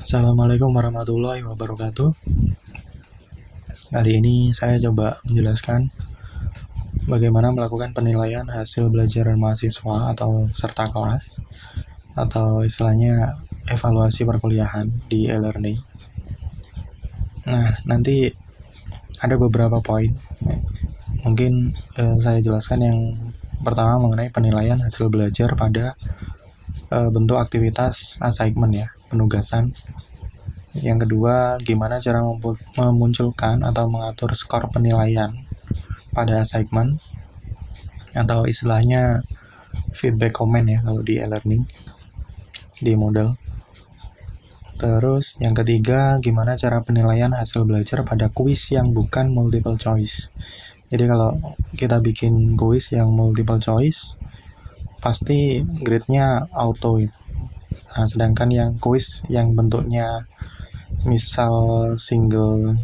Assalamualaikum warahmatullahi wabarakatuh. Kali ini saya coba menjelaskan bagaimana melakukan penilaian hasil belajar mahasiswa atau serta kelas atau istilahnya evaluasi perkuliahan di e-learning. Nah, nanti ada beberapa poin. Mungkin saya jelaskan yang pertama mengenai penilaian hasil belajar pada bentuk aktivitas assignment ya, penugasan. Yang kedua, gimana cara memunculkan atau mengatur skor penilaian pada assignment atau istilahnya feedback comment ya kalau di e-learning di Moodle. Terus yang ketiga, gimana cara penilaian hasil belajar pada kuis yang bukan multiple choice. Jadi kalau kita bikin kuis yang multiple choice, pasti grade-nya auto. Nah, sedangkan yang kuis yang bentuknya misal single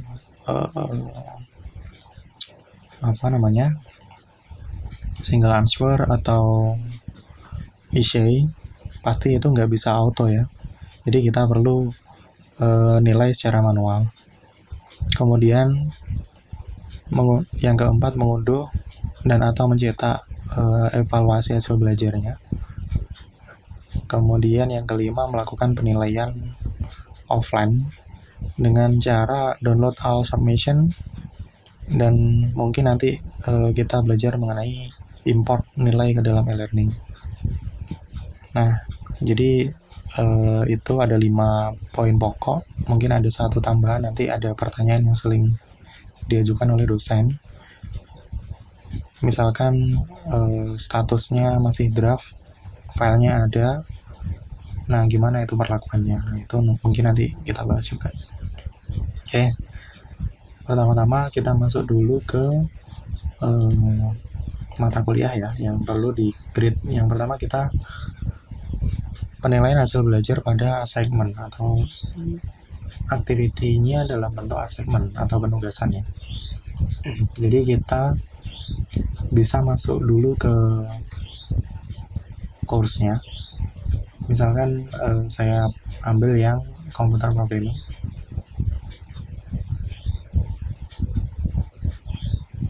single answer atau essay, pasti itu nggak bisa auto ya. Jadi kita perlu nilai secara manual. Kemudian yang keempat, mengunduh dan atau mencetak evaluasi hasil belajarnya. Kemudian yang kelima, melakukan penilaian offline dengan cara download all submission, dan mungkin nanti kita belajar mengenai import nilai ke dalam e-learning. Nah, jadi itu ada 5 poin pokok. Mungkin ada satu tambahan, nanti ada pertanyaan yang sering diajukan oleh dosen. Misalkan statusnya masih draft, filenya ada. Nah, gimana itu perlakuannya? Nah, itu mungkin nanti kita bahas juga. Oke. Pertama-tama kita masuk dulu ke mata kuliah ya, yang perlu di grade. Yang pertama kita penilaian hasil belajar pada assignment atau activity-nya dalam bentuk assignment atau penugasannya. Jadi kita bisa masuk dulu ke course-nya. Misalkan saya ambil yang computer programming.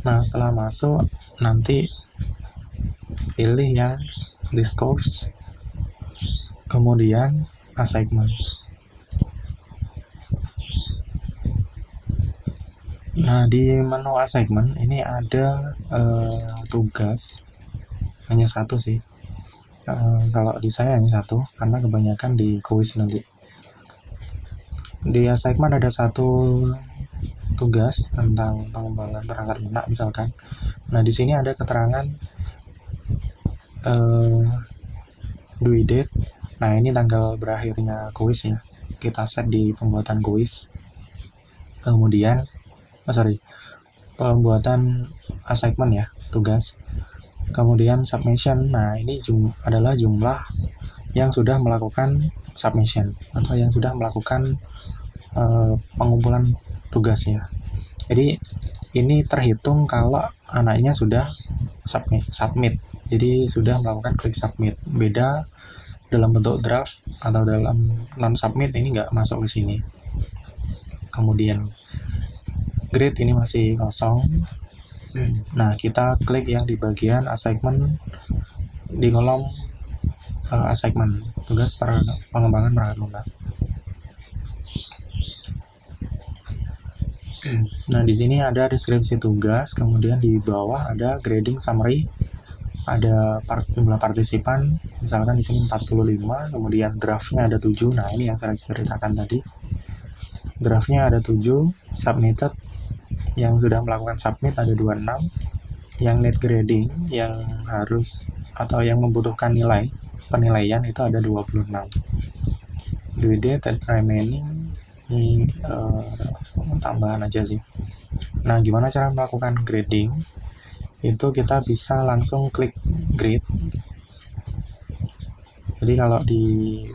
Nah, setelah masuk, nanti pilih yang this course, kemudian assignment. Nah, di menu assignment ini ada tugas, hanya satu sih. Kalau di saya hanya satu, karena kebanyakan di kuis nanti. Di assignment ada satu tugas tentang pengembangan perangkat lunak misalkan. Nah, di sini ada keterangan due date. Nah, ini tanggal berakhirnya kuis ya. Kita set di pembuatan kuis. Kemudian pembuatan assignment ya, tugas. Kemudian submission. Nah, ini adalah jumlah yang sudah melakukan submission atau yang sudah melakukan pengumpulan tugas ya. Jadi ini terhitung kalau anaknya sudah submit. Jadi sudah melakukan klik submit. Beda dalam bentuk draft atau dalam non submit, ini nggak masuk ke sini. Kemudian grade ini masih kosong. Nah, kita klik yang di bagian assignment di kolom assignment, tugas pengembangan perangkat lunak. Nah, di sini ada deskripsi tugas, kemudian di bawah ada grading summary, ada jumlah partisipan, misalkan di sini 45, kemudian draftnya ada 7. Nah, ini yang saya ceritakan tadi. Draftnya ada 7, submitted yang sudah melakukan submit ada 26, yang need grading yang harus atau yang membutuhkan nilai penilaian itu ada 26. Due date and remaining ini tambahan aja sih. Nah, gimana cara melakukan grading? Itu kita bisa langsung klik grade. Jadi kalau di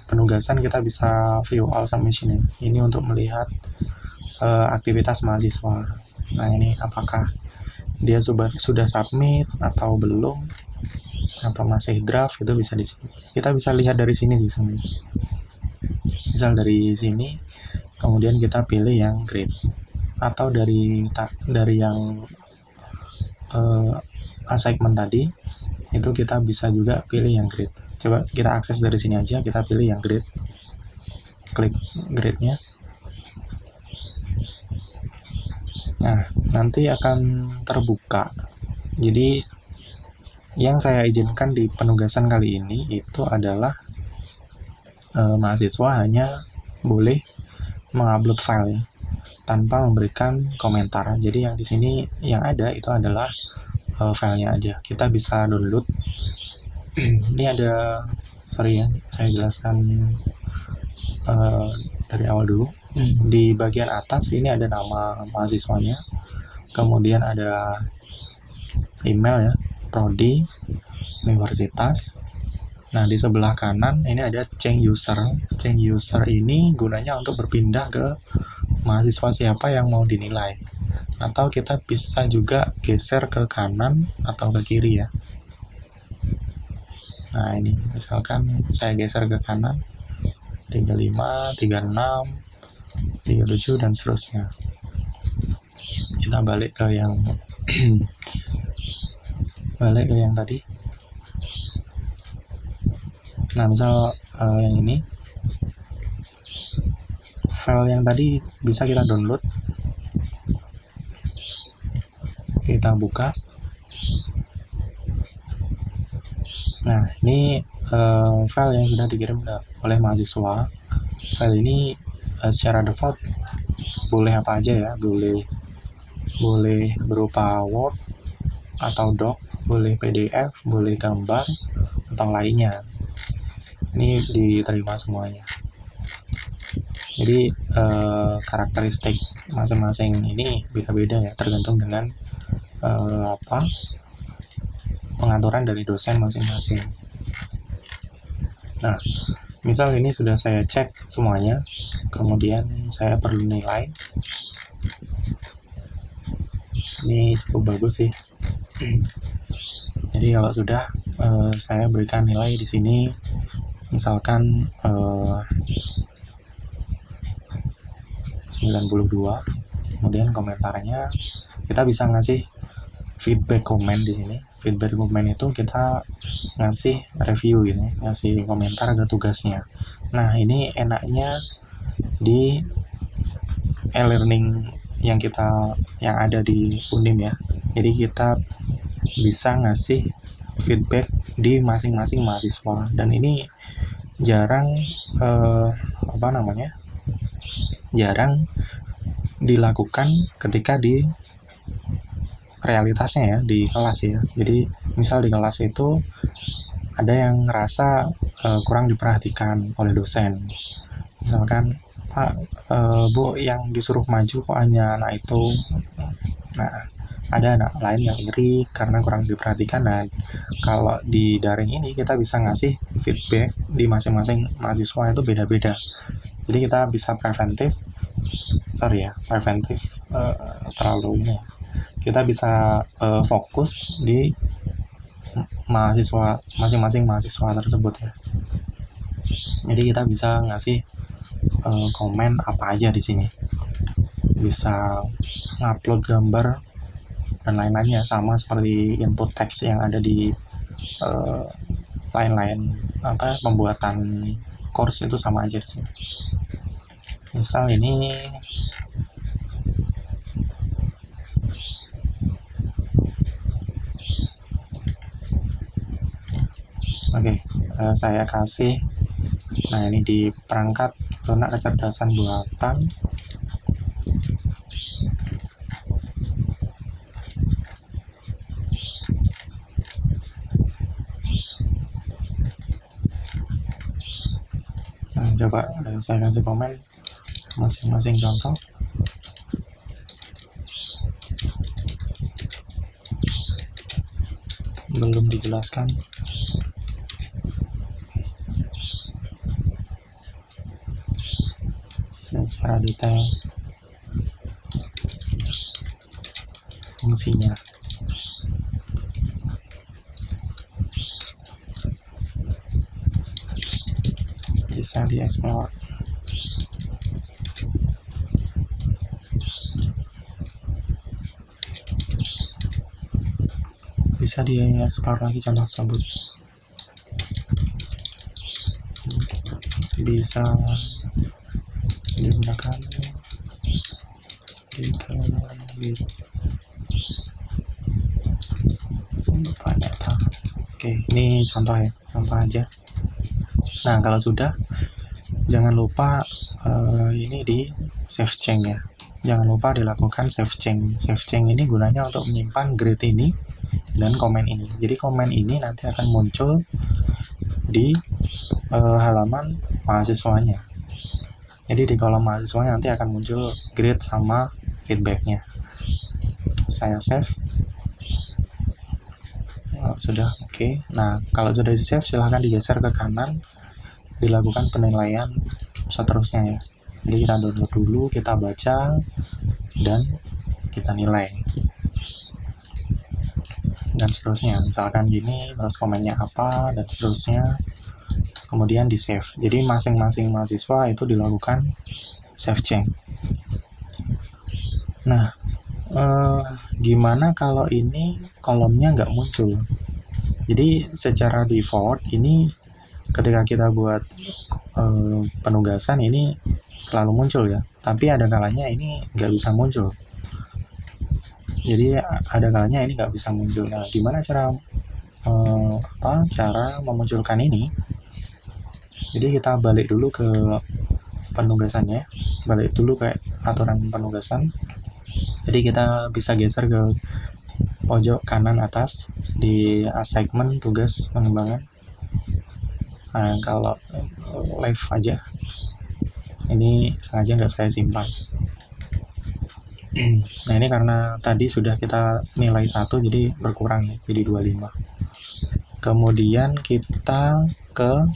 penugasan kita bisa view all submission ya. Ini untuk melihat aktivitas mahasiswa. Nah, ini apakah dia sudah submit atau belum, atau masih draft, itu bisa di sini. Kita bisa lihat dari sini sih sebenarnya. Misal dari sini, kemudian kita pilih yang grid, atau dari yang assignment tadi itu kita bisa juga pilih yang grid. Coba kita akses dari sini aja, kita pilih yang grid, klik gridnya. Nah, nanti akan terbuka. Jadi yang saya izinkan di penugasan kali ini itu adalah mahasiswa hanya boleh mengupload file tanpa memberikan komentar. Jadi yang di sini yang ada itu adalah filenya aja. Kita bisa download. Ini ada, sorry ya, saya jelaskan dari awal dulu. Di bagian atas ini ada nama mahasiswanya, kemudian ada email ya, prodi, universitas. Nah, di sebelah kanan ini ada change user. Change user ini gunanya untuk berpindah ke mahasiswa siapa yang mau dinilai. Atau kita bisa juga geser ke kanan atau ke kiri ya. Nah, ini misalkan saya geser ke kanan 35, 36, 37 dan seterusnya. Kita balik ke yang tadi. Nah, misal yang ini file yang tadi bisa kita download. Kita buka. Nah, ini file yang sudah dikirim oleh mahasiswa. File ini secara default boleh apa aja ya, boleh berupa Word atau Doc, boleh PDF, boleh gambar atau lainnya. Ini diterima semuanya. Jadi karakteristik masing-masing ini beda-beda ya, tergantung dengan pengaturan dari dosen masing-masing. Nah, misal ini sudah saya cek semuanya, kemudian saya perlu nilai. Ini cukup bagus sih. Jadi kalau sudah saya berikan nilai di sini, misalkan 92, kemudian komentarnya kita bisa ngasih feedback komen di sini. Feedback komen itu kita ngasih review gitu, ngasih komentar ke tugasnya. Nah, ini enaknya di e-learning yang ada di Unim ya. Jadi kita bisa ngasih feedback di masing-masing mahasiswa, dan ini jarang jarang dilakukan ketika di realitasnya ya, di kelas ya. Jadi misal di kelas itu ada yang ngerasa kurang diperhatikan oleh dosen. Misalkan, Pak, Bu, yang disuruh maju kok hanya anak itu. Nah, ada anak lain yang iri karena kurang diperhatikan. Nah, kalau di daring ini kita bisa ngasih feedback di masing-masing mahasiswa itu beda-beda. Jadi kita bisa preventif terlalu ini. Kita bisa fokus di mahasiswa, masing-masing mahasiswa tersebut ya. Jadi kita bisa ngasih komen apa aja di sini. Bisa ngupload gambar dan lain-lainnya, sama seperti input teks yang ada di lain-lain pembuatan course itu sama aja di sini. Misal ini saya kasih, nah ini di perangkat lunak kecerdasan buatan. Nah, coba saya kasih komen masing-masing contoh. Belum dijelaskan. Secara detail fungsinya. Bisa dieksplor. bisa di-explore lagi contoh tersebut, bisa digunakan di nyata. Oke, ini contoh ya, contoh aja. Nah, kalau sudah, jangan lupa ini di save change ya. Jangan lupa dilakukan save change. Save change ini gunanya untuk menyimpan grade ini dan komen ini. Jadi komen ini nanti akan muncul di halaman mahasiswanya. Jadi di kolom mahasiswanya nanti akan muncul grade sama feedbacknya. Saya save. Sudah, oke. Nah, kalau sudah di save, silahkan digeser ke kanan, dilakukan penilaian seterusnya ya. Jadi kita download dulu, kita baca, dan kita nilai. Dan seterusnya, misalkan gini, terus komennya apa, dan seterusnya. Kemudian di save. Jadi masing-masing mahasiswa itu dilakukan save change. Nah, gimana kalau ini kolomnya nggak muncul? Jadi secara default ini ketika kita buat penugasan ini selalu muncul ya, tapi ada kalanya ini nggak bisa muncul. Jadi ada kalanya ini nggak bisa muncul. Nah, gimana cara memunculkan ini? Jadi kita balik dulu ke penugasannya, balik dulu ke aturan penugasan. Jadi kita bisa geser ke pojok kanan atas di assignment tugas pengembangan. Nah, kalau live aja, ini sengaja nggak saya simpan. Nah, ini karena tadi sudah kita nilai 1, jadi berkurang ya, jadi 25. Kemudian kita ke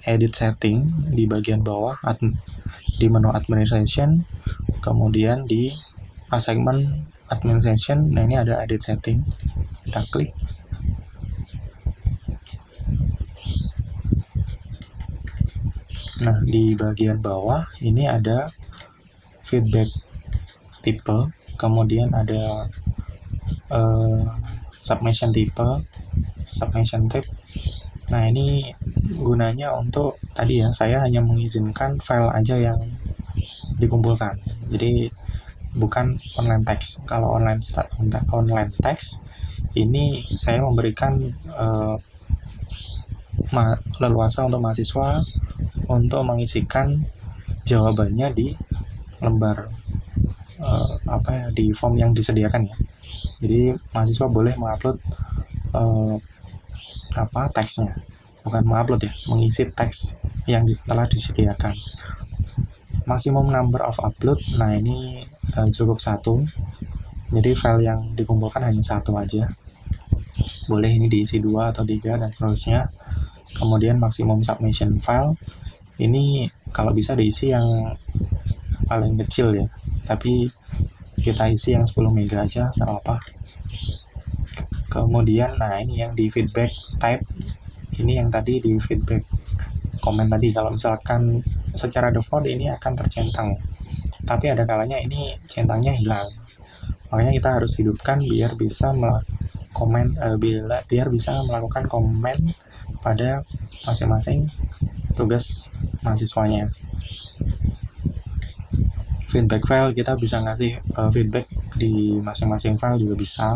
edit setting di bagian bawah, di menu administration, kemudian di assignment administration. Nah, ini ada edit setting, kita klik. Nah, di bagian bawah ini ada feedback tipe, kemudian ada submission type. Nah, ini gunanya untuk tadi ya, saya hanya mengizinkan file aja yang dikumpulkan. Jadi bukan online text. Kalau online text ini saya memberikan leluasa untuk mahasiswa untuk mengisikan jawabannya di lembar di form yang disediakan ya. Jadi mahasiswa boleh mengupload teksnya, bukan mengupload ya, mengisi teks yang telah disediakan. Maximum number of upload, nah ini cukup 1. Jadi file yang dikumpulkan hanya 1 aja. Boleh ini diisi 2 atau 3 dan seterusnya. Kemudian maximum submission file, ini kalau bisa diisi yang paling kecil ya, tapi kita isi yang 10 MB aja, tak apa. Kemudian, nah ini yang di feedback type, ini yang tadi di feedback komen tadi. Kalau misalkan secara default ini akan tercentang, tapi ada kalanya ini centangnya hilang. Makanya kita harus hidupkan biar bisa biar bisa melakukan komen pada masing-masing tugas mahasiswanya. Feedback file, kita bisa ngasih feedback di masing-masing file juga bisa.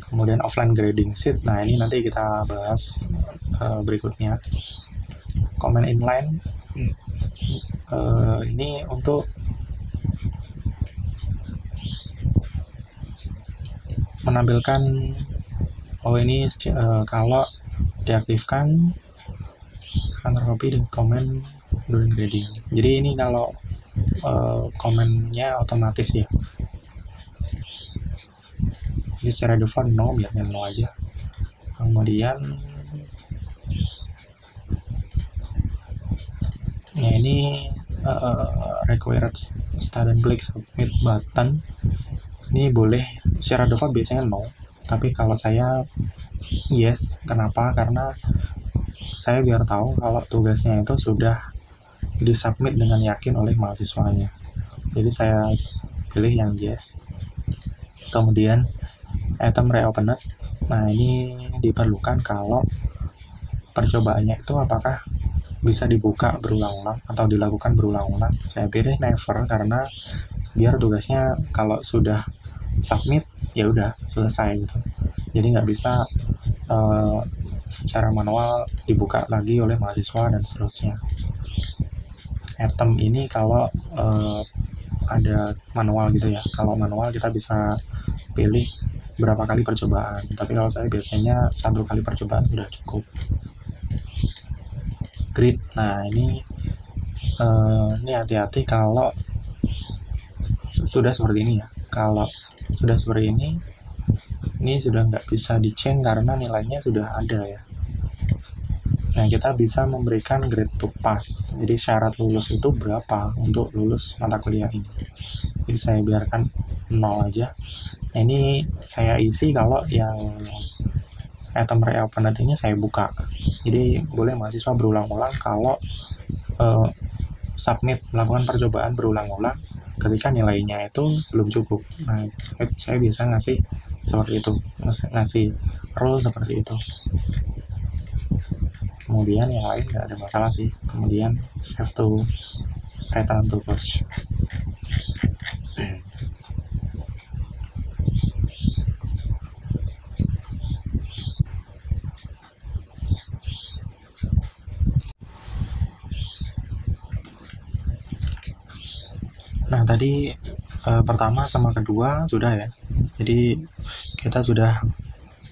Kemudian offline grading sheet, nah ini nanti kita bahas berikutnya. Comment inline, ini untuk menampilkan ini kalau diaktifkan kantor copy dan comment during grading. Jadi ini kalau komennya otomatis ya. Jadi secara default no, biarnya no aja. Kemudian ya ini required student click submit button. Ini boleh secara default biasanya no, tapi kalau saya yes. Kenapa? Karena saya biar tahu kalau tugasnya itu sudah disubmit dengan yakin oleh mahasiswanya. Jadi saya pilih yang yes. Kemudian item reopened, Nah, ini diperlukan kalau percobaannya itu apakah bisa dibuka berulang-ulang atau dilakukan berulang-ulang. Saya pilih never karena biar tugasnya kalau sudah submit ya udah selesai gitu. Jadi nggak bisa secara manual dibuka lagi oleh mahasiswa dan seterusnya. Atom ini kalau ada manual gitu ya. Kalau manual kita bisa pilih berapa kali percobaan. Tapi kalau saya biasanya 1 kali percobaan sudah cukup. Grid. Nah, ini hati-hati kalau sudah seperti ini ya. Kalau sudah seperti ini sudah nggak bisa di-change karena nilainya sudah ada ya. Nah, kita bisa memberikan grade to pass. Jadi syarat lulus itu berapa untuk lulus mata kuliah ini. Jadi saya biarkan 0 aja. Nah, ini saya isi kalau yang atom reopen ini saya buka. Jadi boleh mahasiswa berulang-ulang kalau submit, melakukan percobaan berulang-ulang ketika nilainya itu belum cukup. Nah, saya biasa ngasih seperti itu, ngasih rule seperti itu. Kemudian yang lain nggak ada masalah sih. Kemudian save to return to course. Nah, tadi pertama sama kedua sudah ya. Jadi kita sudah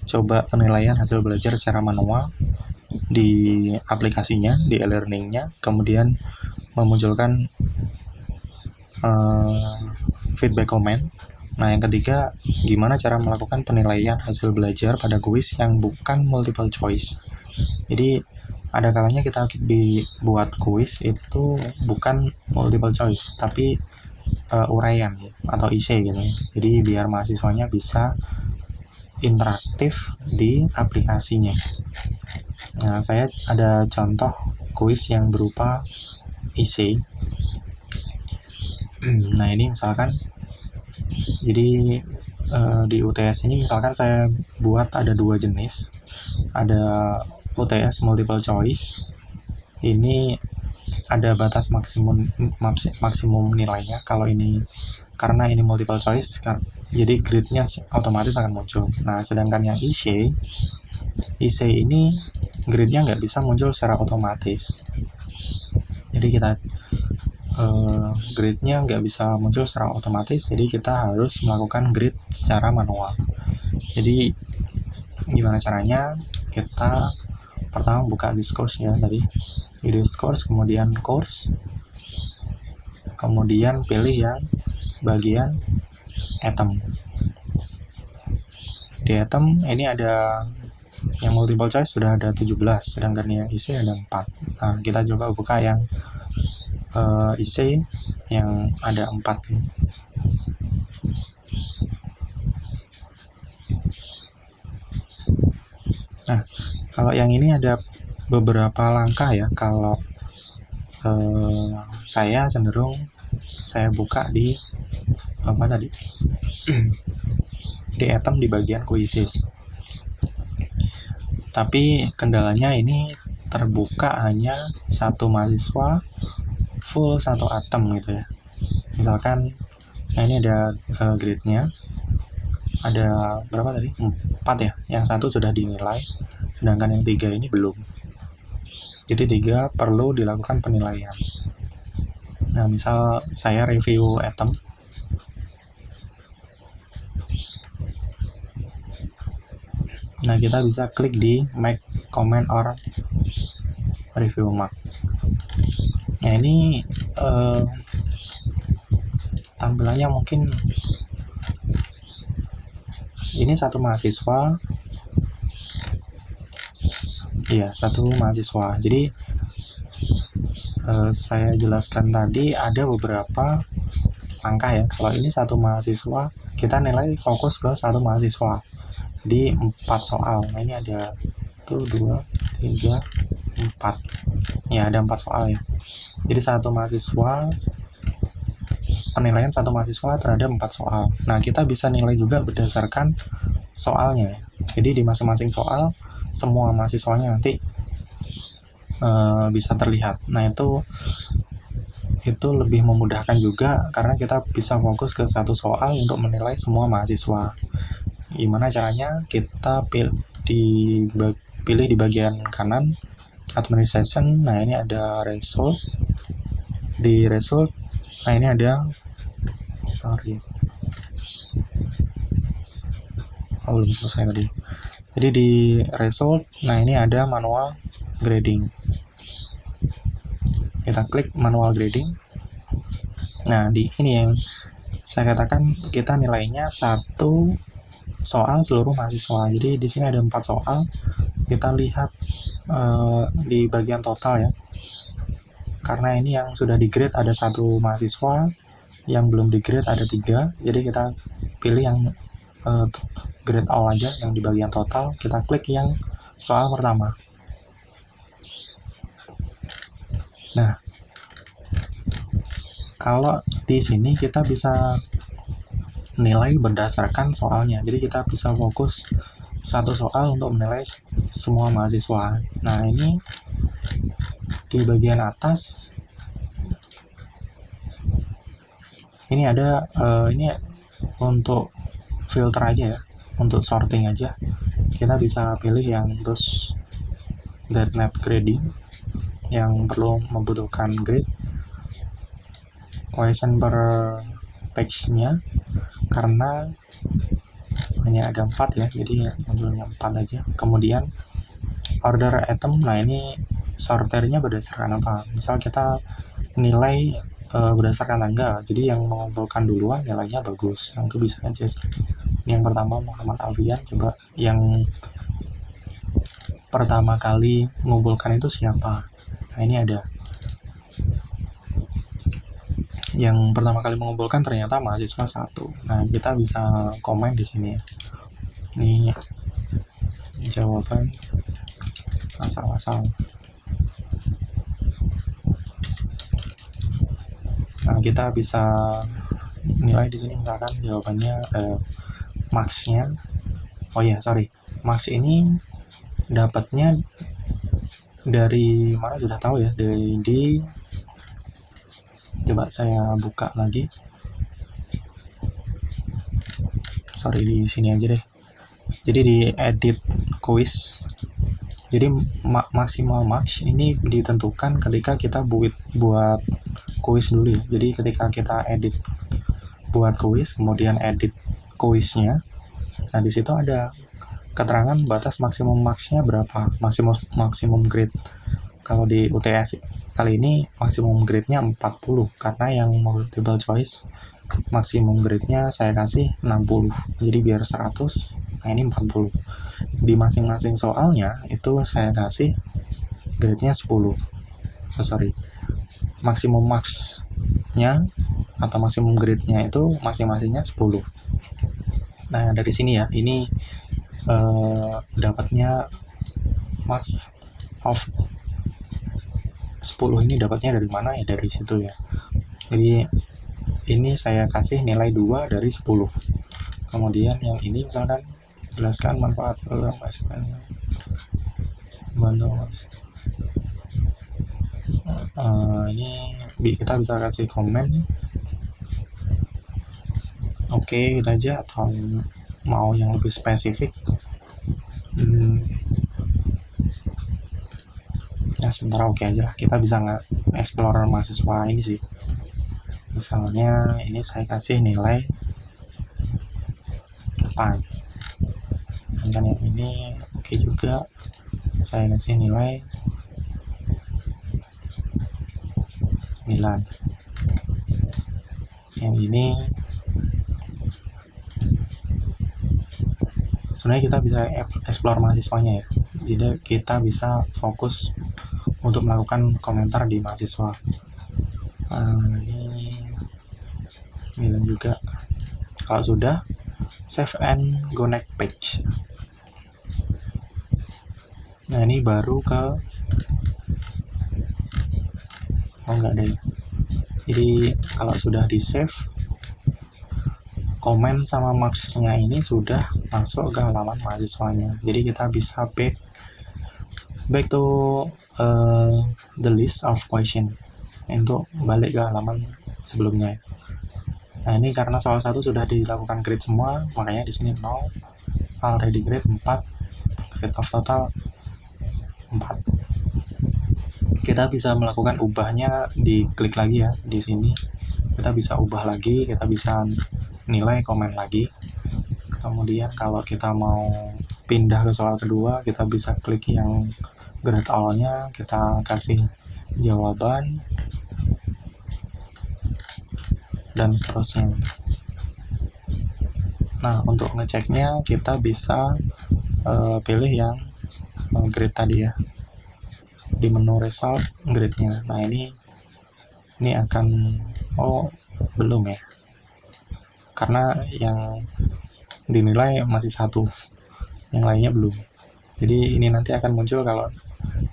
coba penilaian hasil belajar secara manual di aplikasinya, di e-learningnya, kemudian memunculkan feedback comment. Nah, yang ketiga, gimana cara melakukan penilaian hasil belajar pada kuis yang bukan multiple choice. Jadi ada kalanya kita buat kuis itu bukan multiple choice, tapi uraian atau IC gitu. Jadi biar mahasiswanya bisa interaktif di aplikasinya. Nah, saya ada contoh kuis yang berupa IC. Nah, ini misalkan, jadi di UTS ini misalkan saya buat ada 2 jenis. Ada UTS multiple choice. Ini ada batas maksimum nilainya. Kalau ini karena ini multiple choice, jadi grade-nya otomatis akan muncul. Nah, sedangkan yang IC ini grade-nya nggak bisa muncul secara otomatis. Jadi kita grade-nya nggak bisa muncul secara otomatis, jadi kita harus melakukan grade secara manual. Jadi gimana caranya? Kita pertama buka discourse ya tadi, di discourse, kemudian course, kemudian pilih yang bagian atom. Di atom ini ada yang multiple choice sudah ada 17, sedangkan yang IC ada 4. Nah, kita coba buka yang IC yang ada 4. Nah, kalau yang ini ada beberapa langkah ya. Kalau saya cenderung saya buka di apa tadi di atom di bagian quizzes. Tapi kendalanya ini terbuka hanya satu mahasiswa full satu atom gitu ya. Misalkan, nah ini ada grade-nya, ada berapa tadi? 4 ya. Yang satu sudah dinilai, sedangkan yang 3 ini belum. Jadi 3 perlu dilakukan penilaian. Nah, misal saya review atom. Nah, kita bisa klik di make comment or review mark. Nah, ini tampilannya mungkin ini satu mahasiswa. Iya, satu mahasiswa. Jadi saya jelaskan tadi ada beberapa langkah ya. Kalau ini satu mahasiswa, kita nilai fokus ke satu mahasiswa. Jadi 4 soal. Nah, ini ada 1, 2, 3, 4. Ya, ada 4 soal ya. Jadi satu mahasiswa, penilaian satu mahasiswa terhadap 4 soal. Nah, kita bisa nilai juga berdasarkan soalnya ya. Jadi di masing-masing soal semua mahasiswanya nanti bisa terlihat. Nah itu lebih memudahkan juga karena kita bisa fokus ke satu soal untuk menilai semua mahasiswa. Gimana caranya? Kita pilih di bagian kanan administration. Nah ini ada result. Di result, nah ini ada belum selesai tadi. Jadi di result, nah ini ada manual grading. Kita klik manual grading. Nah di ini yang saya katakan kita nilainya satu soal seluruh mahasiswa. Jadi di sini ada 4 soal. Kita lihat di bagian total ya. Karena ini yang sudah di grade ada 1 mahasiswa, yang belum di grade ada 3. Jadi kita pilih yang grade all aja, yang di bagian total. Kita klik yang soal pertama. Nah, kalau di sini kita bisa nilai berdasarkan soalnya. Jadi kita bisa fokus satu soal untuk menilai semua mahasiswa. Nah, ini di bagian atas ini ada ini untuk filter aja ya, untuk sorting aja. Kita bisa pilih yang terus net grading yang perlu membutuhkan grade, question per page-nya karena hanya ada 4 ya, jadi munculnya 4 aja. Kemudian order item, nah ini sorternya berdasarkan apa? Misal kita nilai berdasarkan tanggal, jadi yang mengumpulkan duluan nilainya bagus, yang itu bisa aja. Yang pertama Muhammad Alfian, coba yang pertama kali mengumpulkan itu siapa? Nah ini ada yang pertama kali mengumpulkan ternyata mahasiswa 1. Nah kita bisa komen di sini ya. Ini jawaban asal-asal. Nah kita bisa nilai di sini misalkan jawabannya max-nya. Oh ya, max ini dapatnya dari mana sudah tahu ya, di coba saya buka lagi. Di sini aja deh. Jadi di edit quiz. Jadi maksimal max ini ditentukan ketika kita buat quiz dulu ya. Jadi ketika kita edit buat quiz, kemudian edit quiznya. Nah di situ ada keterangan batas maksimum max-nya berapa, maksimum grade. Kalau di UTS kali ini maksimum grade-nya 40 karena yang multiple choice maksimum grade-nya saya kasih 60. Jadi biar 100, nah ini 40. Di masing-masing soalnya itu saya kasih grade-nya 10. Maksimum max-nya atau maksimum grade-nya itu masing-masingnya 10. Nah dari sini ya, ini dapatnya max of 10 ini dapatnya dari mana ya, dari situ ya. Jadi ini saya kasih nilai 2 dari 10. Kemudian yang ini misalkan jelaskan manfaat ini kita bisa kasih komen oke gitu aja, atau mau yang lebih spesifik. Ya sementara oke aja lah. Kita bisa nge-explore mahasiswa ini sih. Misalnya ini saya kasih nilai 8. Dan yang ini oke juga. Saya kasih nilai 9. Yang ini sebenarnya kita bisa explore mahasiswanya ya. Jadi kita bisa fokus untuk melakukan komentar di mahasiswa. Ini juga. Kalau sudah, save and go next page. Nah ini baru ke enggak deh. Jadi kalau sudah di save, komen sama marks-nya ini sudah masuk ke halaman mahasiswanya. Jadi kita bisa back to the list of question untuk balik ke halaman sebelumnya. Nah, ini karena soal 1 sudah dilakukan grade semua, makanya di sini 0, already grade 4, grade of total 4. Kita bisa melakukan ubahnya, diklik lagi ya di sini. Kita bisa ubah lagi, kita bisa nilai komen lagi. Kemudian kalau kita mau pindah ke soal kedua, kita bisa klik yang grade all-nya, kita kasih jawaban dan seterusnya. Nah, untuk ngeceknya kita bisa pilih yang grade tadi ya, di menu result grade-nya. Nah, ini akan belum ya, karena yang dinilai masih 1, yang lainnya belum. Jadi ini nanti akan muncul kalau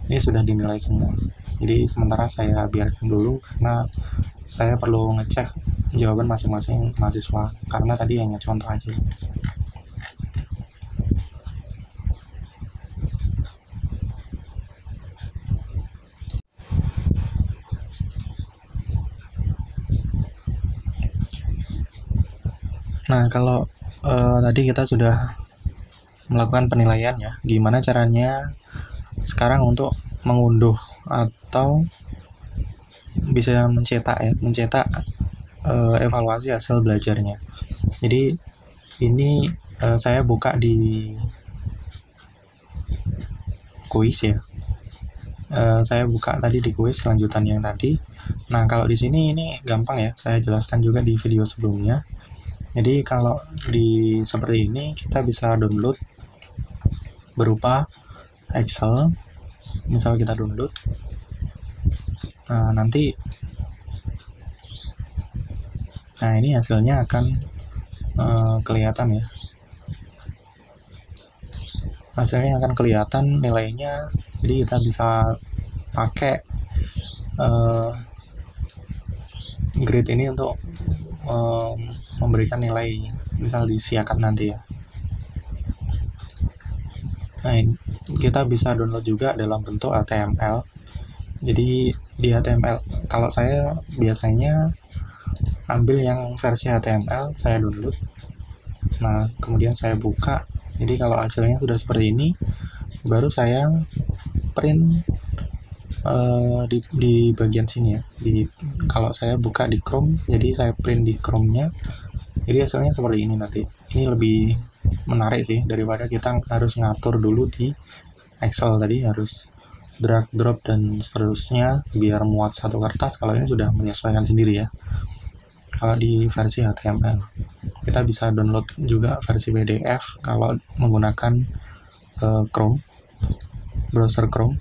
ini sudah dinilai semua. Jadi sementara saya biarkan dulu karena saya perlu ngecek jawaban masing-masing mahasiswa, karena tadi hanya contoh aja. Nah, kalau tadi kita sudah melakukan penilaian ya, gimana caranya sekarang untuk mengunduh atau bisa mencetak evaluasi hasil belajarnya. Jadi ini saya buka di kuis ya. Saya buka tadi di kuis lanjutan yang tadi. Nah, kalau di sini ini gampang ya, saya jelaskan juga di video sebelumnya. Jadi kalau di seperti ini kita bisa download berupa Excel. Misal kita download. Nah, nanti ini hasilnya akan kelihatan ya. Hasilnya akan kelihatan nilainya. Jadi kita bisa pakai grade ini untuk memberikan nilai, misal di siakat nanti ya. Nah, kita bisa download juga dalam bentuk HTML. Jadi di HTML, kalau saya biasanya ambil yang versi HTML, saya download. Nah, kemudian saya buka. Jadi kalau hasilnya sudah seperti ini, baru saya print di bagian sini ya. Kalau saya buka di Chrome, jadi saya print di Chrome-nya. Jadi hasilnya seperti ini nanti. Ini lebih menarik sih daripada kita harus ngatur dulu di Excel tadi, harus drag drop dan seterusnya biar muat satu kertas. Kalau ini sudah menyesuaikan sendiri ya. Kalau di versi HTML, kita bisa download juga versi PDF kalau menggunakan Chrome, browser Chrome.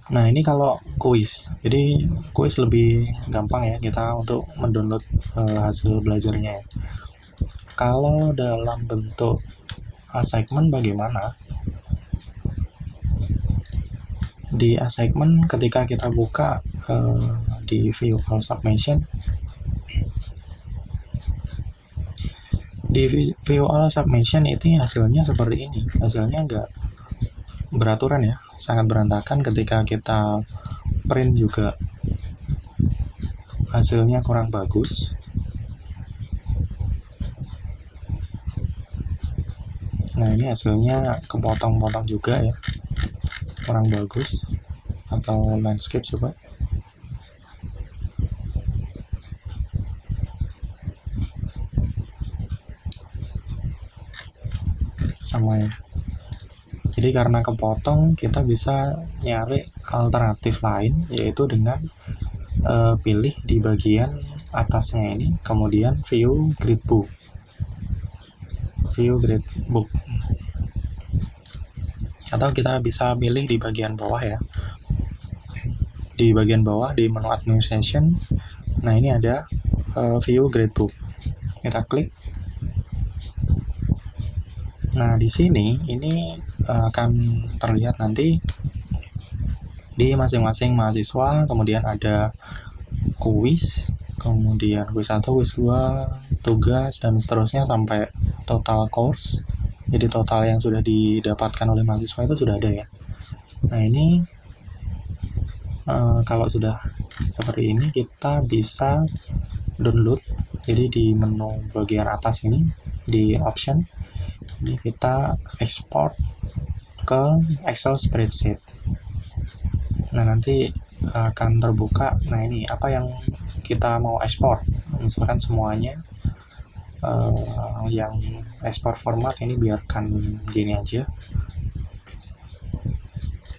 Nah, ini kalau kuis. Jadi kuis lebih gampang ya kita untuk mendownload hasil belajarnya ya. Kalau dalam bentuk assignment bagaimana? Di assignment ketika kita buka di view all submission, di view all submission itu hasilnya seperti ini. Hasilnya enggak beraturan ya, sangat berantakan. Ketika kita print juga hasilnya kurang bagus. Nah, ini hasilnya kepotong-potong juga ya, kurang bagus. Atau landscape coba. Sama ya. Jadi karena kepotong, kita bisa nyari alternatif lain, yaitu dengan pilih di bagian atasnya ini, kemudian view gradebook. Atau kita bisa pilih di bagian bawah ya. Di bagian bawah di menu administration, nah ini ada view gradebook. Kita klik. Nah, di sini ini akan terlihat nanti di masing-masing mahasiswa, kemudian ada kuis, kemudian quiz 1, quiz 2, tugas, dan seterusnya sampai total course. Jadi total yang sudah didapatkan oleh mahasiswa itu sudah ada ya. Nah ini kalau sudah seperti ini kita bisa download. Jadi di menu bagian atas ini di option ini kita export ke Excel spreadsheet. Nah nanti akan terbuka. Nah ini apa yang kita mau ekspor, misalkan semuanya. Yang ekspor format ini biarkan gini aja,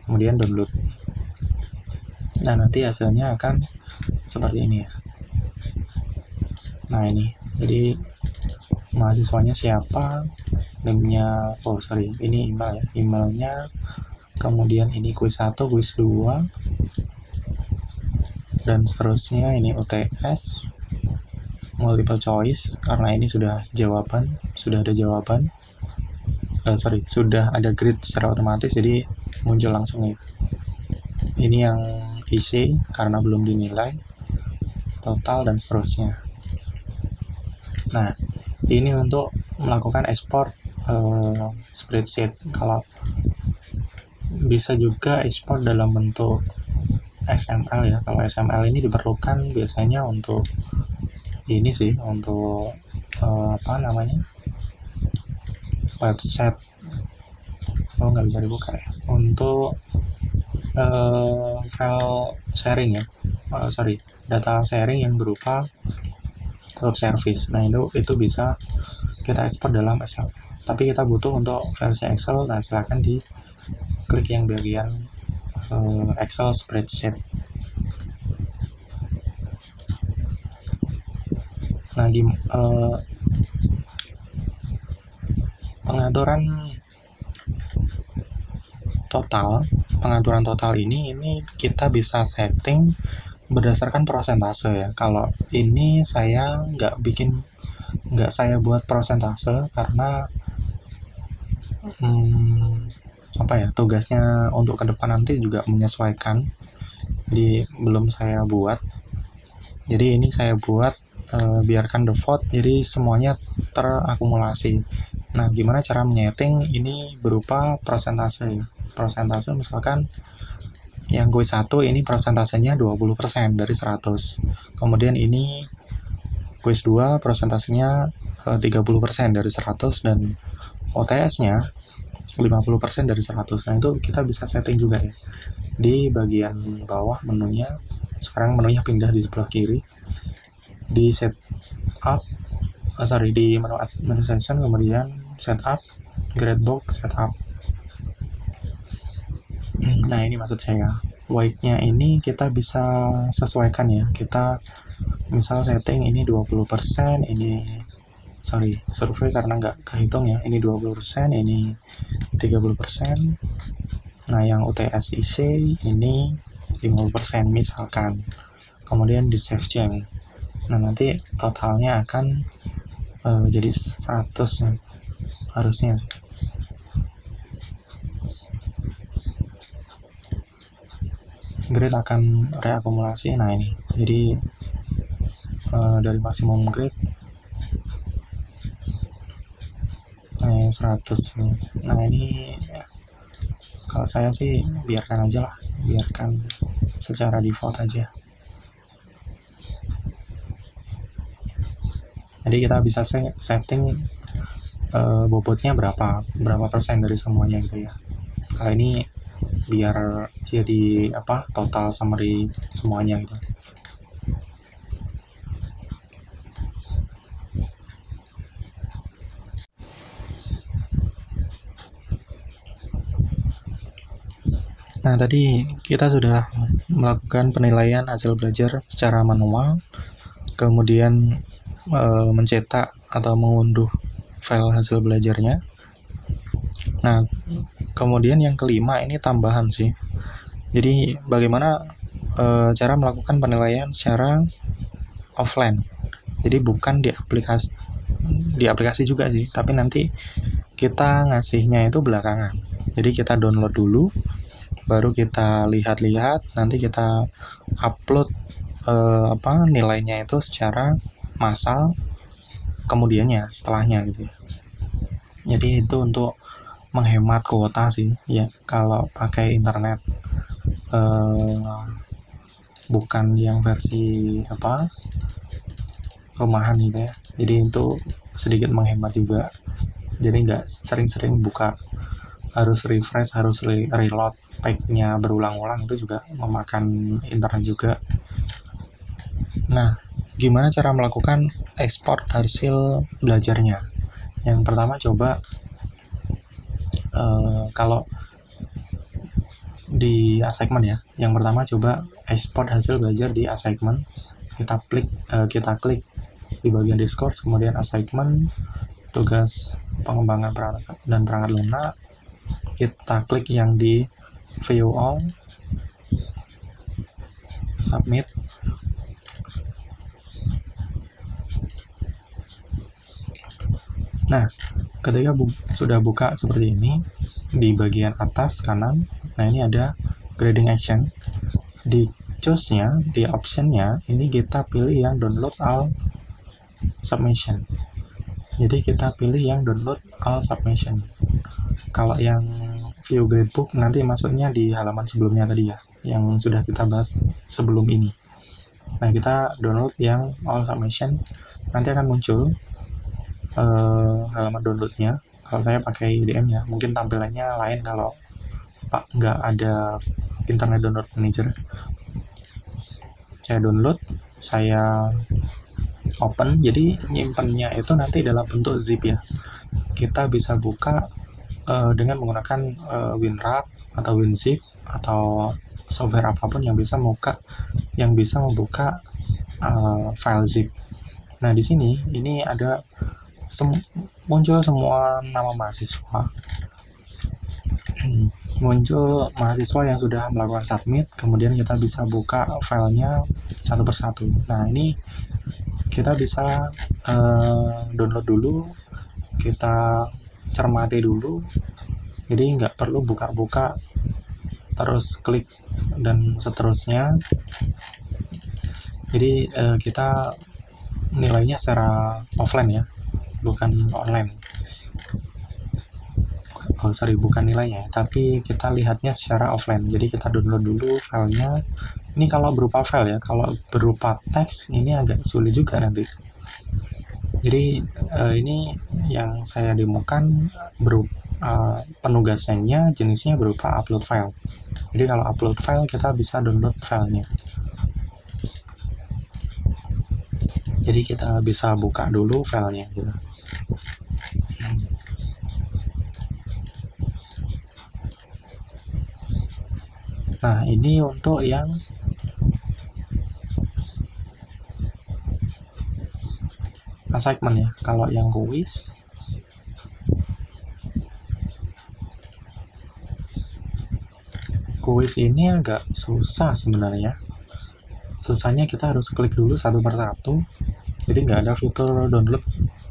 kemudian download. Nah nanti hasilnya akan seperti ini ya. Nah ini jadi mahasiswanya siapa, namanya, ini email ya, emailnya, kemudian ini quiz 1, quiz 2, dan seterusnya. Ini UTS, multiple choice, karena ini sudah ada jawaban, sudah ada grid secara otomatis, jadi muncul langsung ya. Ini yang isi karena belum dinilai, total, dan seterusnya. Nah ini untuk melakukan ekspor spreadsheet. Kalau bisa juga ekspor dalam bentuk XML ya. Kalau XML ini diperlukan biasanya untuk ini sih, untuk website. Nggak bisa dibuka ya, untuk file sharing ya, data sharing yang berupa web service. Nah itu bisa kita ekspor dalam Excel, tapi kita butuh untuk versi Excel. Nah silahkan diklik yang bagian Excel spreadsheet. Nah di pengaturan total ini kita bisa setting berdasarkan persentase ya. Kalau ini saya nggak saya buat persentase karena tugasnya untuk ke depan nanti juga menyesuaikan, jadi belum saya buat. Jadi ini saya buat biarkan default, jadi semuanya terakumulasi. Nah gimana cara menyeting ini berupa persentase ya. Persentase misalkan yang quiz 1 ini persentasenya 20% dari 100. Kemudian ini quiz 2 persentasenya 30% dari 100, dan OTS-nya 50% dari 100. Nah itu kita bisa setting juga ya. Di bagian bawah menunya, sekarang menunya pindah di sebelah kiri, di setup, di menu administration, kemudian setup, gradebox, setup. Nah ini maksud saya, weight-nya ini kita bisa sesuaikan ya. Kita misal setting ini 20%, ini survei karena nggak kehitung ya, ini 20%, ini 30%. Nah yang UTS IC ini 50% misalkan, kemudian di save change. Nah nanti totalnya akan jadi 100 harusnya sih. Grade akan reakumulasi. Nah ini jadi dari maksimum grade 100 nih. Nah ini ya, kalau saya sih biarkan aja lah, biarkan secara default aja. Jadi kita bisa setting bobotnya berapa persen dari semuanya gitu ya. Kalau ini biar jadi total summary semuanya gitu. Nah tadi kita sudah melakukan penilaian hasil belajar secara manual, kemudian mencetak atau mengunduh file hasil belajarnya. Nah kemudian yang kelima ini tambahan sih. Jadi bagaimana cara melakukan penilaian secara offline. Jadi bukan di aplikasi juga sih, tapi nanti kita ngasihnya itu belakangan. Jadi kita download dulu, baru kita lihat-lihat, nanti kita upload nilainya itu secara massal kemudiannya setelahnya gitu ya. Jadi itu untuk menghemat kuota sih ya kalau pakai internet, bukan yang versi rumahan gitu ya. Jadi itu sedikit menghemat juga, jadi nggak sering-sering buka, harus refresh, harus reload packnya berulang-ulang, itu juga memakan internet juga. Nah, gimana cara melakukan ekspor hasil belajarnya? Yang pertama coba kalau di assignment ya, yang pertama coba ekspor hasil belajar di assignment. Kita klik di bagian discourse, kemudian assignment, tugas pengembangan perangkat dan perangkat lunak. Kita klik yang di view all, submit. Nah, ketika sudah buka seperti ini, di bagian atas kanan, nah ini ada grading action. Di choose-nya, di option-nya, ini kita pilih yang download all submission. Jadi kita pilih yang download all submission. Kalau yang view gradebook nanti masuknya di halaman sebelumnya tadi ya, yang sudah kita bahas sebelum ini. Nah, kita download yang all submission, nanti akan muncul halaman downloadnya. Kalau saya pakai IDM ya, mungkin tampilannya lain kalau nggak ada internet download manager. Saya download, saya open, jadi nyimpennya itu nanti dalam bentuk zip ya. Kita bisa buka dengan menggunakan WinRAR atau WinZip atau software apapun yang bisa membuka file zip. Nah, di sini ini ada muncul semua nama mahasiswa, muncul mahasiswa yang sudah melakukan submit, kemudian kita bisa buka filenya satu persatu. Nah, ini kita bisa download dulu, kita cermati dulu, jadi nggak perlu buka-buka terus klik dan seterusnya. Jadi kita nilainya secara offline ya, bukan online. Bukan nilainya, tapi kita lihatnya secara offline. Jadi kita download dulu filenya. Ini kalau berupa file ya, kalau berupa teks ini agak sulit juga nanti. Jadi ini yang saya demokan penugasannya jenisnya berupa upload file. Jadi kalau upload file kita bisa download filenya. Jadi kita bisa buka dulu filenya gitu. Nah, ini untuk yang assignment ya. Kalau yang kuis, ini agak susah sebenarnya. Susahnya kita harus klik dulu satu persatu. Jadi nggak ada fitur download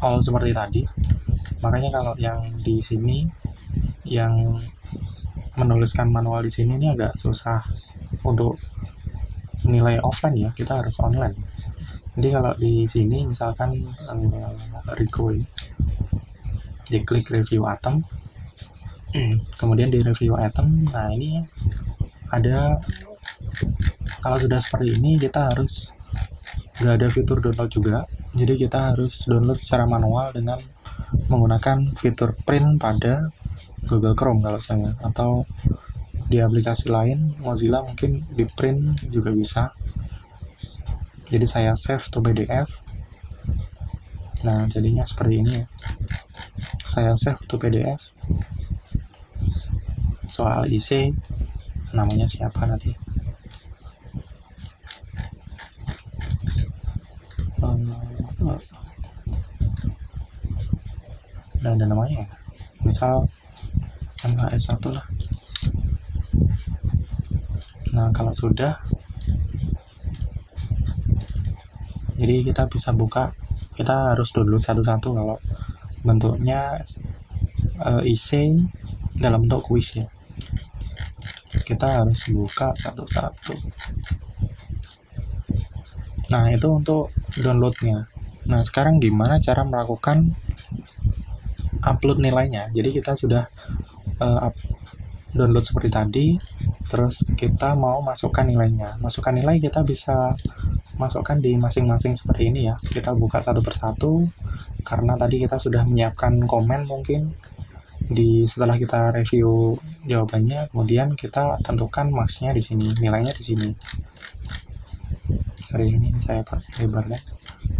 all seperti tadi. Makanya kalau yang di sini, yang menuliskan manual di sini ini agak susah untuk nilai offline ya, kita harus online. Jadi kalau di sini misalkan diklik review item, kemudian di review item, nah ini ada, kalau sudah seperti ini kita harus nggak ada fitur download juga, jadi kita harus download secara manual dengan menggunakan fitur print pada Google Chrome kalau saya, atau di aplikasi lain Mozilla mungkin di print juga bisa. Jadi saya save to PDF. Nah, jadinya seperti ini ya. Saya save to PDF. Soal IC namanya siapa nanti. Nah, ada namanya. Misal MHS1 lah. Nah, kalau sudah, jadi kita bisa buka, kita harus download satu-satu kalau bentuknya IC dalam bentuk kuis ya. Kita harus buka satu-satu. Nah, itu untuk downloadnya. Nah, sekarang gimana cara melakukan upload nilainya? Jadi kita sudah download seperti tadi, terus kita mau masukkan nilainya. Masukkan nilai kita bisa masukkan di masing-masing seperti ini ya. Kita buka satu persatu, karena tadi kita sudah menyiapkan komen mungkin setelah kita review jawabannya, kemudian kita tentukan maksnya di sini, nilainya di sini. Hari ini saya lebar ya.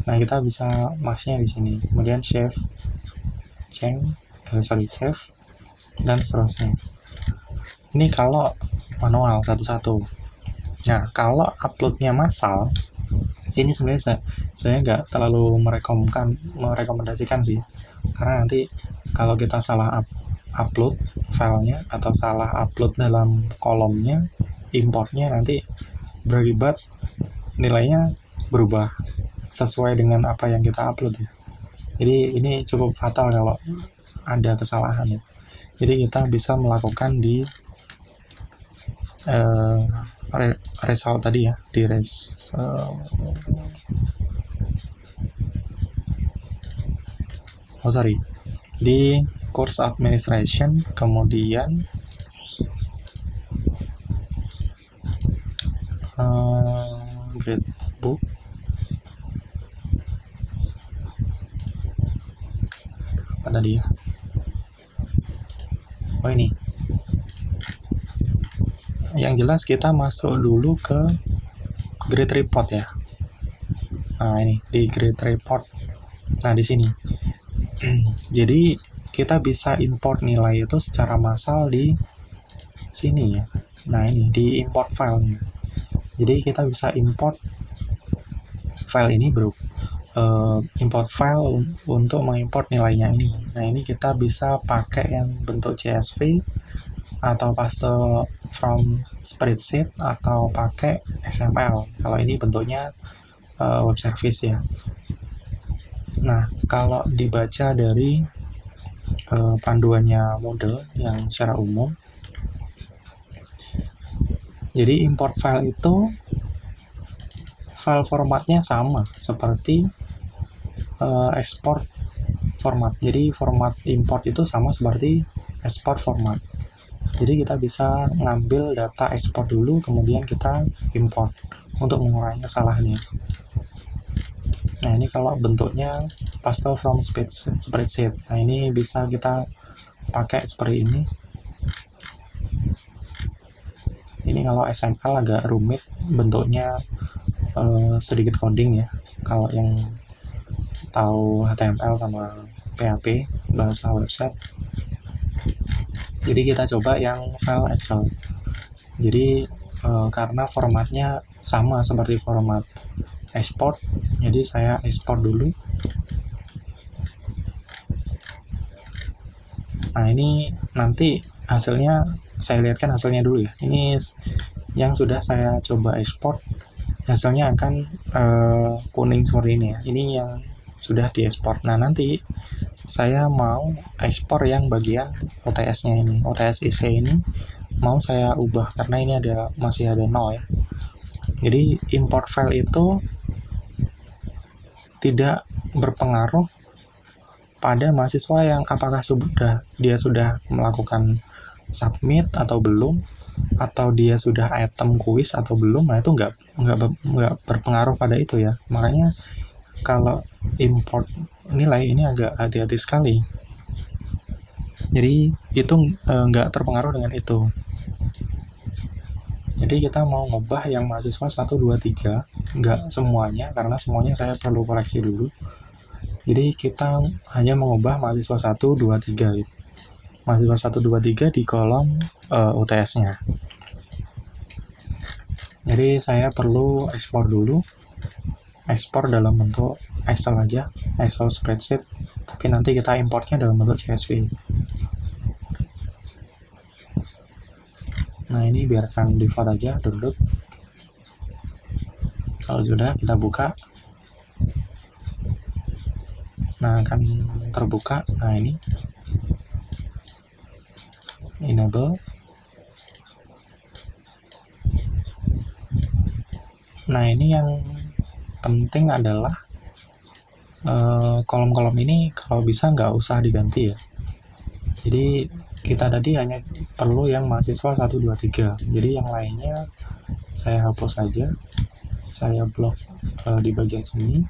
Nah, kita bisa maksnya di sini, kemudian save dan seterusnya. Ini kalau manual satu-satu. Nah, kalau uploadnya massal, ini sebenarnya saya nggak terlalu merekomendasikan sih, karena nanti kalau kita salah upload filenya atau salah upload dalam kolomnya, importnya nanti berakibat nilainya berubah sesuai dengan apa yang kita upload ya. Jadi ini cukup fatal kalau ada kesalahan ya. Jadi kita bisa melakukan di result tadi ya, di di course administration, kemudian gradebook, apa tadi ya, oh ini yang jelas kita masuk dulu ke grade report ya. Nah, ini di grade report. Nah, di sini jadi kita bisa import nilai itu secara massal di sini ya. Nah, ini di import filenya. Jadi kita bisa import file ini import file untuk mengimport nilainya ini. Nah, ini kita bisa pakai yang bentuk CSV atau paste from spreadsheet atau pakai XML. Kalau ini bentuknya web service ya. Nah, kalau dibaca dari panduannya Moodle yang secara umum, jadi import file itu file formatnya sama seperti export format. Jadi format import itu sama seperti export format. Jadi kita bisa ngambil data export dulu, kemudian kita import untuk mengurangi kesalahannya. Nah, ini kalau bentuknya paste from spreadsheet. Nah, ini bisa kita pakai seperti ini. Ini kalau XML agak rumit, bentuknya sedikit coding ya. Kalau yang tahu HTML sama PHP, bahasa website. Jadi kita coba yang file Excel. Jadi karena formatnya sama seperti format export, jadi saya export dulu. Nah, ini nanti hasilnya saya lihatkan hasilnya dulu ya. Ini yang sudah saya coba export, hasilnya akan kuning seperti ini ya. Ini yang sudah diekspor. Nah, nanti saya mau ekspor yang bagian OTS-nya ini, OTS IC ini mau saya ubah karena ini masih ada 0 ya. Jadi import file itu tidak berpengaruh pada mahasiswa yang apakah dia sudah melakukan submit atau belum, atau dia sudah item kuis atau belum. Nah, itu nggak berpengaruh pada itu ya. Makanya kalau import nilai ini agak hati-hati sekali. Jadi itu nggak terpengaruh dengan itu. Jadi kita mau ngubah yang mahasiswa 1, 2, 3, nggak semuanya, karena semuanya saya perlu koreksi dulu. Jadi kita hanya mengubah mahasiswa 1, 2, 3 gitu. Mahasiswa 1, 2, 3 di kolom UTS-nya. Jadi saya perlu ekspor dulu. Ekspor dalam bentuk Excel aja, Excel spreadsheet, tapi nanti kita importnya dalam bentuk CSV. Nah, ini biarkan default aja, download. Kalau sudah, kita buka. Nah, akan terbuka. Nah, ini enable. Nah, ini yang penting adalah kolom-kolom ini kalau bisa nggak usah diganti ya. Jadi kita tadi hanya perlu yang mahasiswa 1, 2, 3. Jadi yang lainnya saya hapus saja. Saya blok di bagian sini.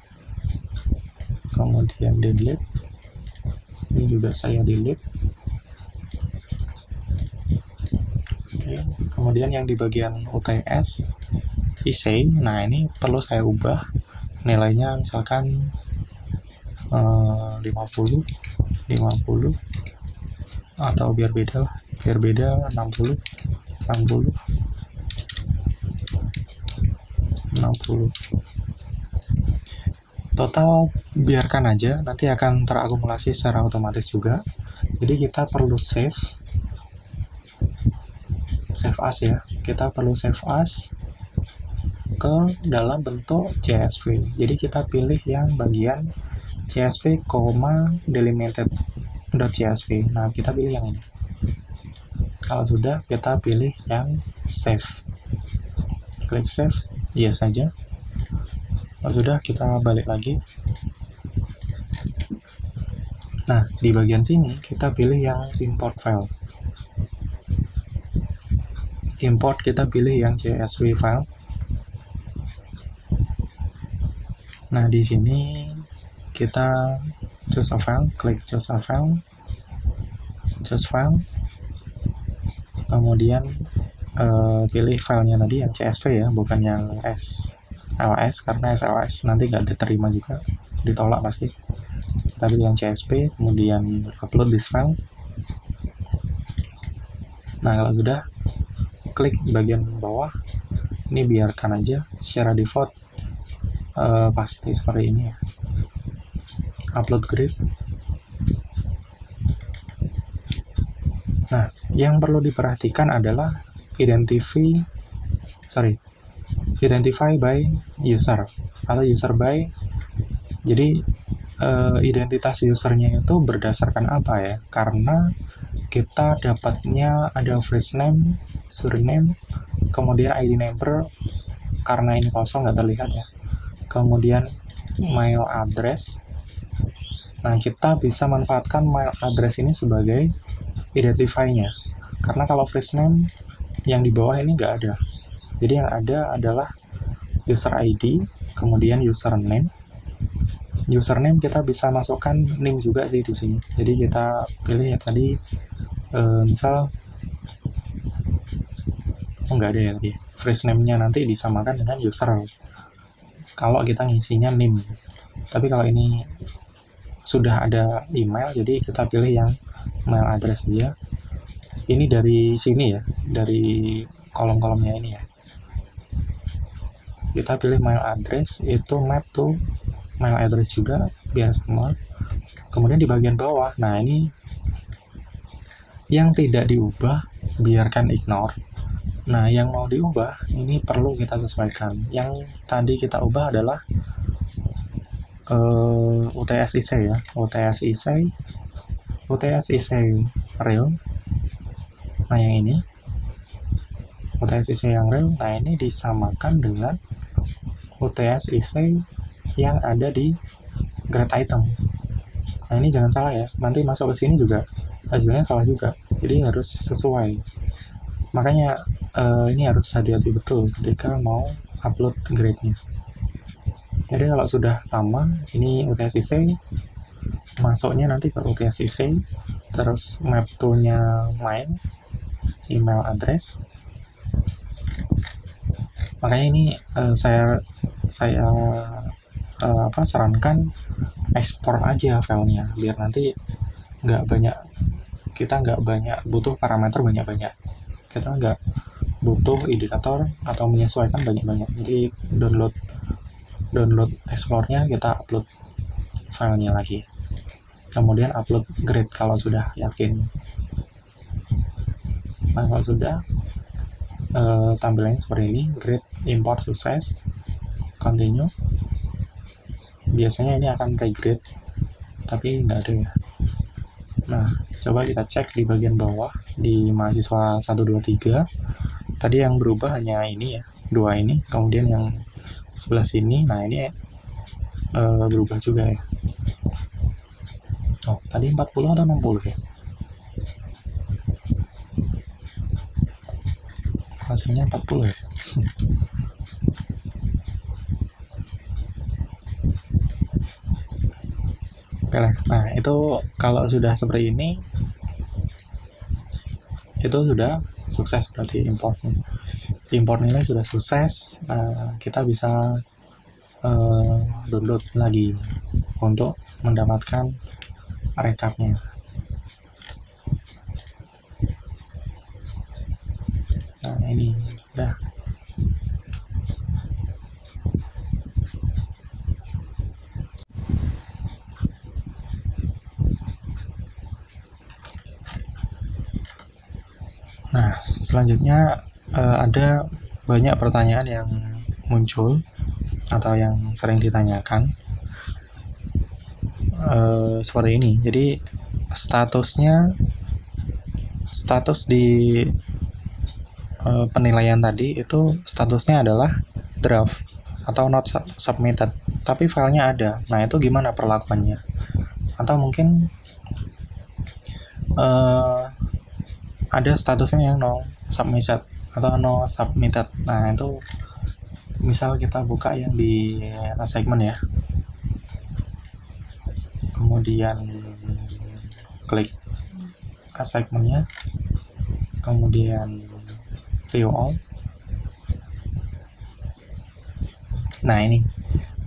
Kemudian delete. Ini juga saya delete. Oke. Kemudian yang di bagian UTS essay, nah ini perlu saya ubah nilainya misalkan 50 atau biar beda 60 total biarkan aja, nanti akan terakumulasi secara otomatis juga. Jadi kita perlu save as ya, kita perlu save as ke dalam bentuk CSV. Jadi kita pilih yang bagian CSV, delimited.csv. Nah, kita pilih yang ini. Kalau sudah, kita pilih yang save. Klik save, yes saja. Kalau sudah, kita balik lagi. Nah, di bagian sini, kita pilih yang import file. Import, kita pilih yang CSV file. Nah, di sini kita choose a file, klik choose a file, kemudian pilih filenya tadi yang CSV ya, bukan yang SLS, karena SLS nanti nggak diterima juga, ditolak pasti. Kita pilih yang CSV, kemudian upload this file. Nah, kalau sudah, klik bagian bawah, ini biarkan aja, secara default pasti seperti ini ya. Upload grid. Nah, yang perlu diperhatikan adalah identify by user atau user by. Jadi identitas usernya itu berdasarkan apa ya? Karena kita dapatnya ada first name, surname, kemudian ID number, karena ini kosong nggak terlihat ya. Kemudian mail address. Nah, kita bisa manfaatkan mail address ini sebagai identify-nya. Karena kalau first name yang di bawah ini nggak ada. Jadi yang ada adalah user ID, kemudian username. Username kita bisa masukkan name juga sih di sini. Jadi kita pilih ya tadi, misal, nggak ada ya tadi. First name-nya nanti disamakan dengan user. Kalau kita ngisinya name. Tapi kalau ini sudah ada email, jadi kita pilih yang mail address saja. Ini dari sini ya, dari kolom-kolomnya ini ya. Kita pilih mail address, itu map to mail address juga, biar sama. Kemudian di bagian bawah, nah ini yang tidak diubah, biarkan ignore. Nah, yang mau diubah, ini perlu kita sesuaikan. Yang tadi kita ubah adalah UTS essay ya, UTS essay real. Nah, yang ini UTS essay yang real. Nah, ini disamakan dengan UTS essay yang ada di grade item. Nah, ini jangan salah ya, nanti masuk ke sini juga hasilnya salah juga. Jadi harus sesuai. Makanya ini harus hati-hati betul ketika mau upload grade-nya. Jadi kalau sudah sama, ini UTS essay, masuknya nanti ke UTS essay, terus map to-nya main, email address. Makanya ini saya sarankan ekspor aja filenya, biar nanti kita nggak banyak butuh parameter banyak-banyak. Kita nggak butuh indikator atau menyesuaikan banyak-banyak. Jadi download explore-nya, kita upload filenya lagi, kemudian upload grade kalau sudah yakin. Nah, kalau sudah tampilannya seperti ini, grade import sukses, continue. Biasanya ini akan regrade, tapi nggak ada ya. Nah, coba kita cek di bagian bawah di mahasiswa 1, 2, 3. Tadi yang berubah hanya ini ya, 2 ini, kemudian yang sebelah sini, nah ini berubah juga ya. Oh, tadi 40 atau 60 ya? Hasilnya 40 ya. Oke lah. Nah, itu kalau sudah seperti ini, itu sudah sukses berarti import nilai sudah sukses. Kita bisa download lagi untuk mendapatkan rekapnya. Nah, ini udah. Nah, selanjutnya ada banyak pertanyaan yang muncul atau yang sering ditanyakan seperti ini. Jadi status di penilaian tadi itu statusnya adalah draft atau not submitted, tapi filenya ada. Nah, itu gimana perlakuannya? Atau mungkin ada statusnya yang no submitted atau no submitted. Nah, itu misal kita buka yang di assignment ya, kemudian klik assignmentnya, kemudian view all. Nah, ini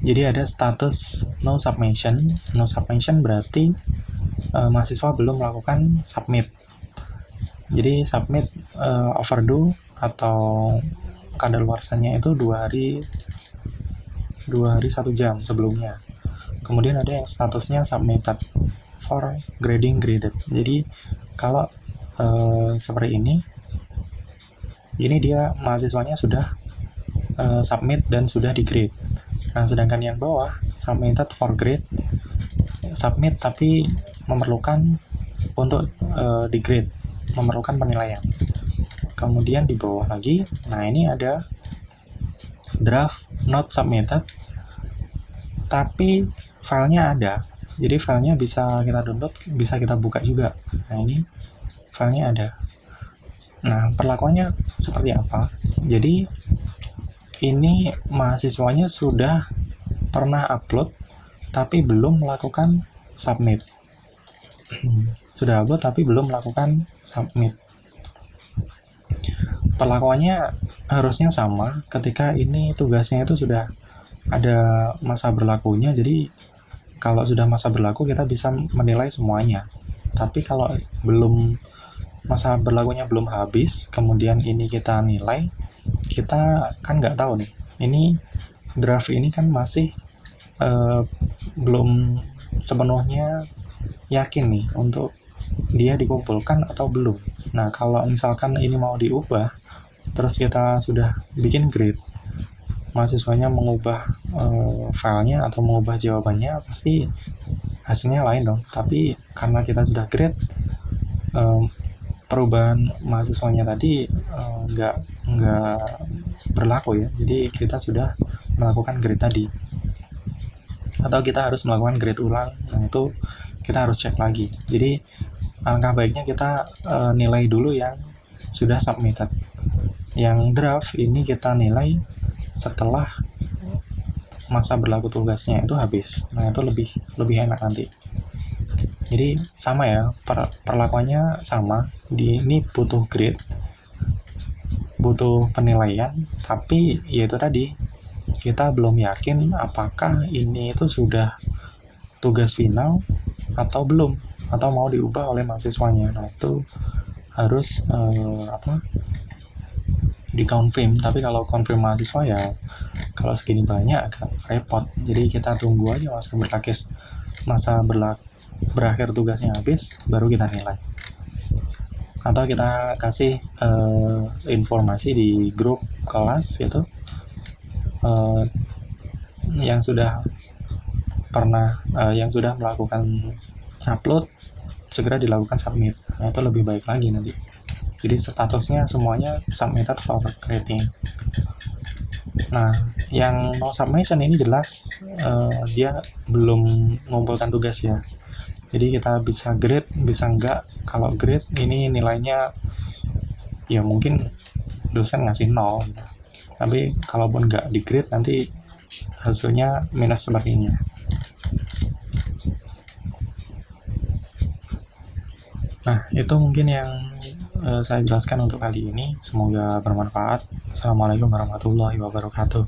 jadi ada status no submission. No submission berarti mahasiswa belum melakukan submit. Jadi submit overdue atau kadaluarsanya itu 2 hari 1 jam sebelumnya. Kemudian ada yang statusnya submitted for grading graded. Jadi kalau seperti ini dia mahasiswanya sudah submit dan sudah di grade. Nah, sedangkan yang bawah submitted for grade, submit tapi memerlukan untuk di grade, memerlukan penilaian. Kemudian di bawah lagi, nah ini ada draft not submitted, tapi filenya ada. Jadi filenya bisa kita download, bisa kita buka juga. Nah, ini filenya ada. Nah, perlakuannya seperti apa? Jadi ini mahasiswanya sudah pernah upload tapi belum melakukan submit. Sudah upload tapi belum melakukan submit. Perlakuannya harusnya sama ketika ini tugasnya itu sudah ada masa berlakunya. Jadi kalau sudah masa berlaku kita bisa menilai semuanya. Tapi kalau belum, masa berlakunya belum habis, kemudian ini kita nilai, kita kan nggak tahu nih, ini draft ini kan masih belum sepenuhnya yakin nih untuk dia dikumpulkan atau belum. Nah, kalau misalkan ini mau diubah, terus kita sudah bikin grade, mahasiswanya mengubah filenya atau mengubah jawabannya, pasti hasilnya lain dong. Tapi karena kita sudah grade, perubahan mahasiswanya tadi nggak berlaku ya. Jadi kita sudah melakukan grade tadi, atau kita harus melakukan grade ulang. Nah, itu kita harus cek lagi. Jadi alangkah baiknya kita nilai dulu yang sudah submitted. Yang draft ini kita nilai setelah masa berlaku tugasnya itu habis. Nah, itu lebih enak nanti. Jadi sama ya, perlakuannya sama. Ini butuh grade, butuh penilaian, tapi ya itu tadi, kita belum yakin apakah ini itu sudah tugas final atau belum, atau mau diubah oleh mahasiswanya. Nah, itu harus dikonfirm. Tapi kalau konfirm mahasiswa ya, kalau segini banyak agak repot. Jadi kita tunggu aja masa berakhir tugasnya habis, baru kita nilai. Atau kita kasih informasi di grup kelas itu, yang sudah melakukan upload, segera dilakukan submit. Nah, itu lebih baik lagi nanti. Jadi statusnya semuanya submitted for grading. Nah, yang no submission ini jelas dia belum mengumpulkan tugas ya. Jadi kita bisa grade, bisa enggak. Kalau grade ini nilainya ya mungkin dosen ngasih 0. Tapi kalaupun enggak di grade nanti hasilnya minus sebagainya. Nah, itu mungkin yang saya jelaskan untuk kali ini. Semoga bermanfaat. Assalamualaikum warahmatullahi wabarakatuh.